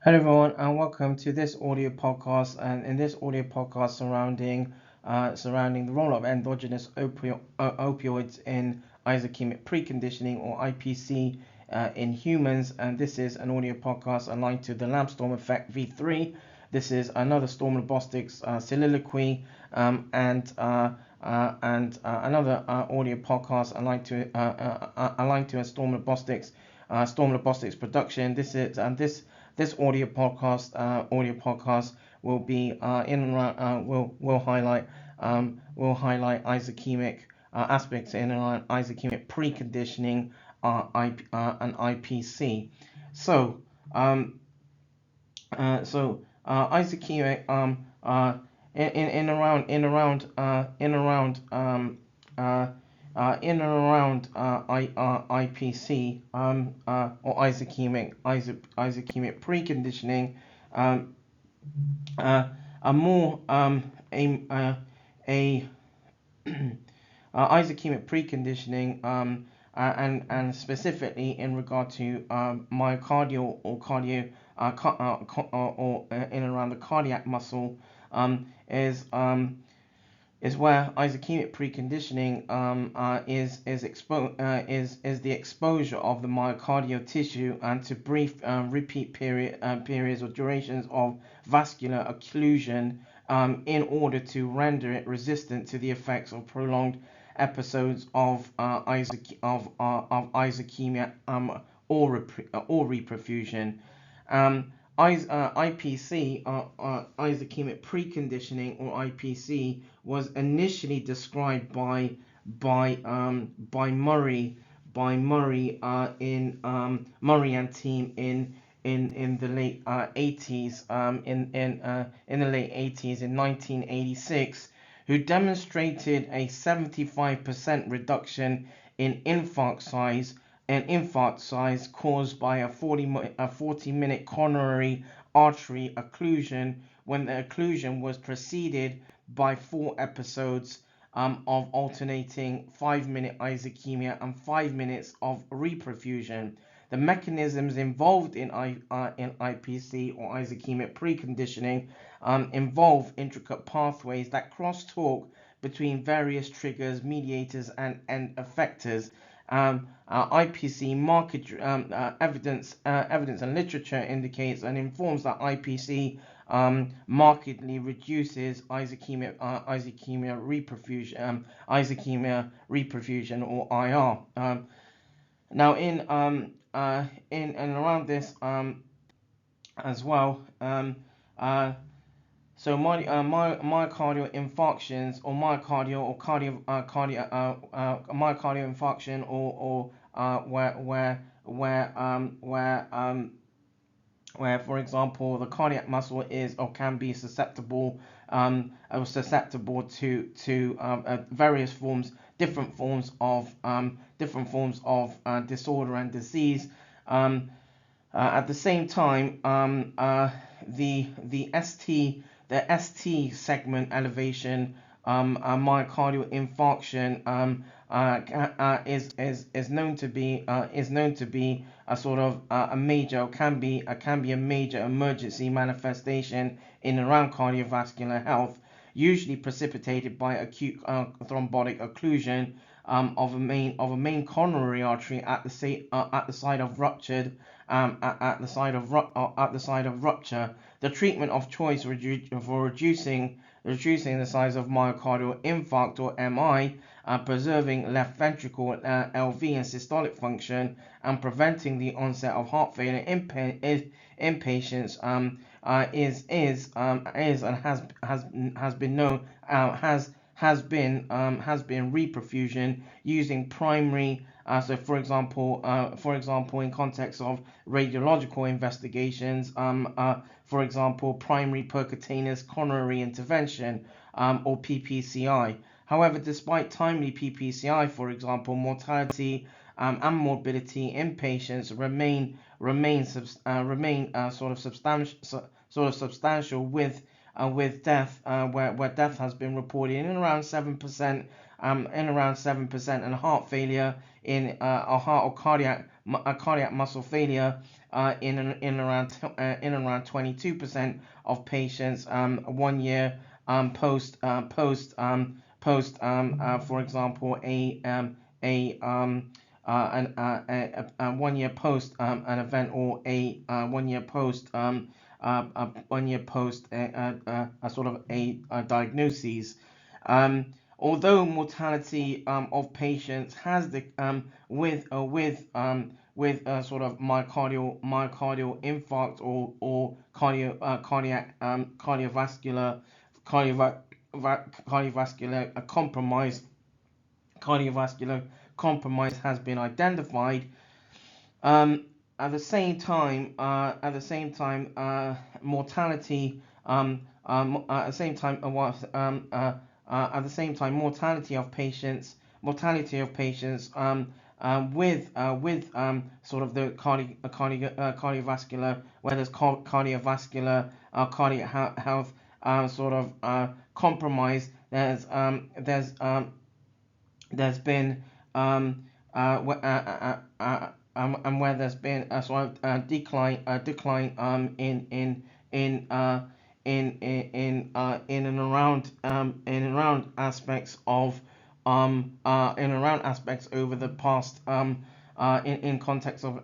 Hello everyone, and welcome to this audio podcast. And in this audio podcast surrounding the role of endogenous opioids in ischaemic preconditioning or IPC in humans. And this is an audio podcast aligned to the LabZtorm effect v.3. This is another storm robotics soliloquy and another audio podcast aligned to a storm robotics production. This audio podcast will be will highlight ischaemic aspects in around ischaemic preconditioning and IPC. So ischaemic in and around IPC or ischaemic preconditioning, a more a ischaemic preconditioning and specifically in regard to myocardial or cardio or in and around the cardiac muscle is where ischaemic preconditioning is the exposure of the myocardial tissue and to brief repeat periods or durations of vascular occlusion in order to render it resistant to the effects of prolonged episodes of ischaemia or reperfusion. IPC, ischemic preconditioning, or IPC, was initially described by Murray Murray and team in the late 80s in the late 80s in 1986, who demonstrated a 75% reduction in infarct size caused by a 40-minute coronary artery occlusion when the occlusion was preceded by 4 episodes of alternating 5-minute ischemia and 5 minutes of reperfusion. The mechanisms involved in IPC or ischemic preconditioning involve intricate pathways that crosstalk between various triggers, mediators, and effectors. IPC market evidence and literature indicates and informs that IPC markedly reduces ischaemia-reperfusion or IR. Now in and around this as well. So myocardial infarctions or myocardial infarction or where for example the cardiac muscle is or can be susceptible to various different forms of disorder and disease. At the same time, the ST segment elevation myocardial infarction is known to be a sort of a major can be a major emergency manifestation in and around cardiovascular health, usually precipitated by acute thrombotic occlusion of a main coronary artery at the site of rupture. At the site of rupture, the treatment of choice for reducing the size of myocardial infarct or MI, preserving left ventricle LV and systolic function, and preventing the onset of heart failure in patients is and has been known has been reperfusion using primary. So, for example, in context of radiological investigations, for example, primary percutaneous coronary intervention or PPCI. However, despite timely PPCI, for example, mortality and morbidity in patients remain sort of substantial with death, where death has been reported in around 7%, and heart failure in a cardiac muscle failure in around 22% of patients 1 year post for example a 1 year post an event, or a 1 year post 1 year post a sort of a diagnosis. Although mortality of patients has the with sort of myocardial infarct or cardiovascular compromise has been identified. At the same time, mortality at the same time mortality of patients with sort of the cardiovascular, whether it's cardiovascular cardiac health sort of compromise. There's been and where there's been a sort of decline in and around aspects of in around aspects over the past in context of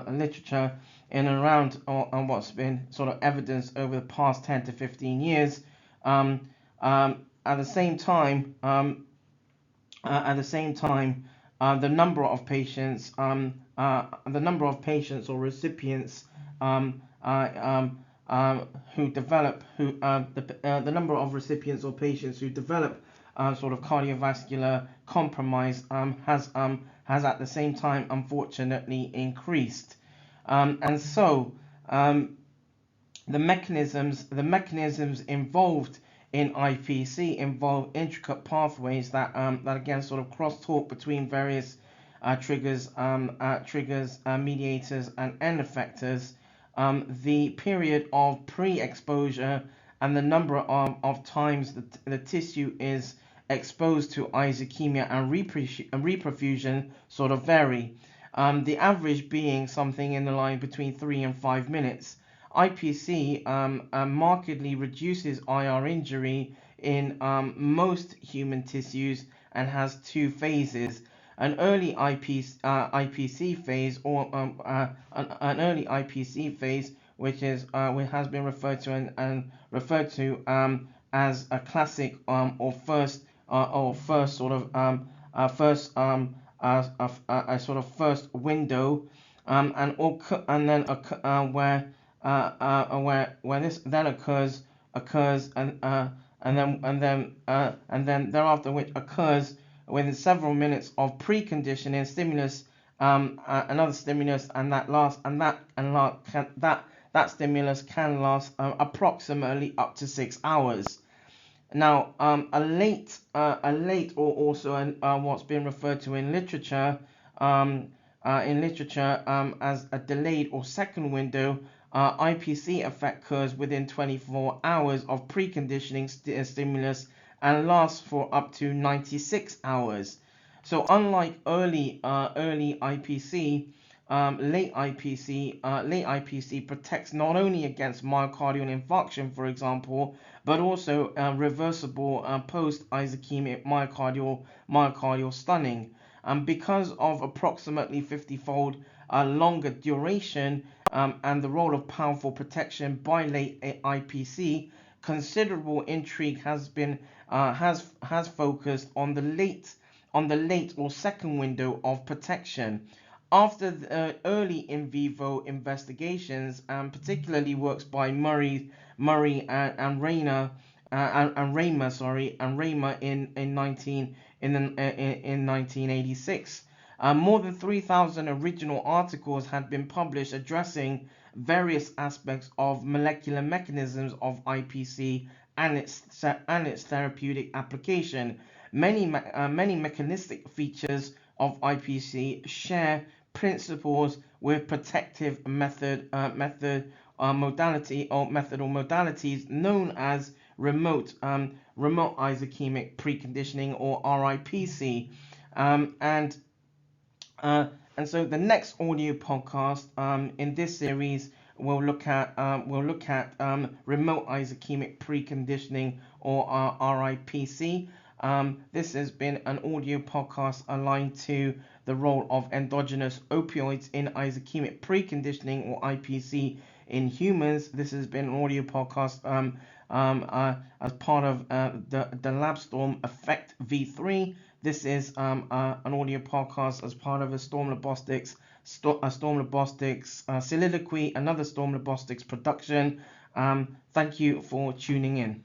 literature, in around on what's been sort of evidence over the past 10 to 15 years. At the same time, the number of patients or recipients who develop the number of recipients or patients who develop sort of cardiovascular compromise has at the same time unfortunately increased. And so the mechanisms involved in IPC involve intricate pathways that again sort of crosstalk between various triggers, mediators, and end effectors. The period of pre-exposure and the number of times the tissue is exposed to ischemia and reperfusion sort of vary. The average being something in the line between 3 and 5 minutes. IPC markedly reduces IR injury in most human tissues and has two phases: an early IPC phase, or an early IPC phase, which has been referred to as a classic or first sort of a sort of first window, and then where this then occurs and then thereafter, which occurs within several minutes of preconditioning stimulus, another stimulus, and that stimulus can last approximately up to 6 hours. Now, a late or also what's been referred to in literature as a delayed or second window, IPC effect occurs within 24 hours of preconditioning stimulus and lasts for up to 96 hours. So unlike early IPC, late IPC protects not only against myocardial infarction, for example, but also reversible post-ischemic myocardial stunning. Because of approximately 50-fold longer duration and the role of powerful protection by late IPC, considerable intrigue has been has focused on the late or second window of protection. After the early in vivo investigations, particularly works by Murray and Raymer in 1986. More than 3,000 original articles had been published addressing various aspects of molecular mechanisms of IPC and its therapeutic application. Many mechanistic features of IPC share principles with protective modalities known as remote ischemic preconditioning, or RIPC, and And so the next audio podcast in this series we'll look at remote ischemic preconditioning, or RIPC. This has been an audio podcast aligned to the role of endogenous opioids in ischemic preconditioning, or IPC, in humans. This has been an audio podcast as part of the LabZtorm Effect v.3. This is an audio podcast as part of a Storm Lobostics soliloquy, another Storm Lobostics production. Thank you for tuning in.